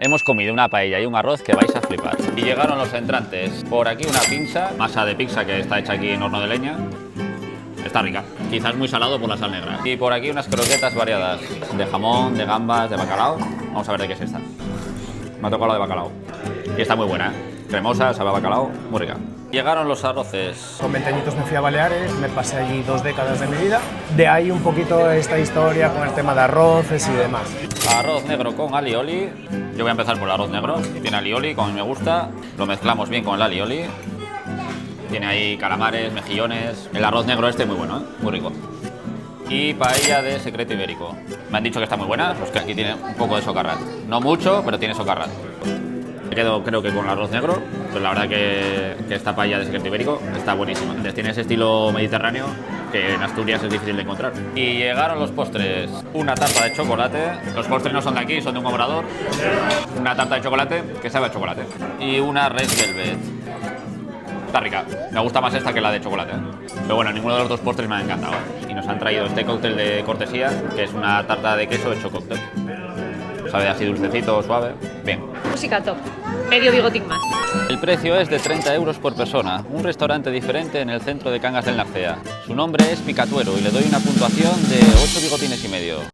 Hemos comido una paella y un arroz que vais a flipar. Y llegaron los entrantes. Por aquí una pinza, masa de pizza que está hecha aquí en horno de leña. Está rica. Quizás muy salado por la sal negra. Y por aquí unas croquetas variadas. De jamón, de gambas, de bacalao. Vamos a ver de qué es esta. Me ha tocado la de bacalao. Y está muy buena, ¿eh? Cremosa, sabe a bacalao, muy rica. Llegaron los arroces. Con 20 añitos me fui a Baleares, me pasé allí 2 décadas de mi vida. De ahí un poquito esta historia con el tema de arroces y demás. Arroz negro con alioli. Yo voy a empezar por el arroz negro. Tiene alioli, como a mí me gusta. Lo mezclamos bien con el alioli. Tiene ahí calamares, mejillones. El arroz negro este muy bueno, ¿eh? Muy rico. Y paella de secreto ibérico. Me han dicho que está muy buena, pues que aquí tiene un poco de socarrat. No mucho, pero tiene socarrat. Me quedo creo que con el arroz negro, pues la verdad que esta paella de secreto ibérico está buenísima. Entonces tiene ese estilo mediterráneo que en Asturias es difícil de encontrar. Y llegaron los postres. Una tarta de chocolate. Los postres no son de aquí, son de un obrador. Una tarta de chocolate que sabe a chocolate. Y una red velvet. Está rica. Me gusta más esta que la de chocolate, ¿eh? Pero bueno, ninguno de los dos postres me ha encantado, ¿eh? Y nos han traído este cóctel de cortesía, que es una tarta de queso hecho cóctel. Sabe así dulcecito, suave. Bien. Música top. Medio bigotín más. El precio es de 30 euros por persona. Un restaurante diferente en el centro de Cangas del Narcea. Su nombre es Picatuero y le doy una puntuación de 8 bigotines y medio.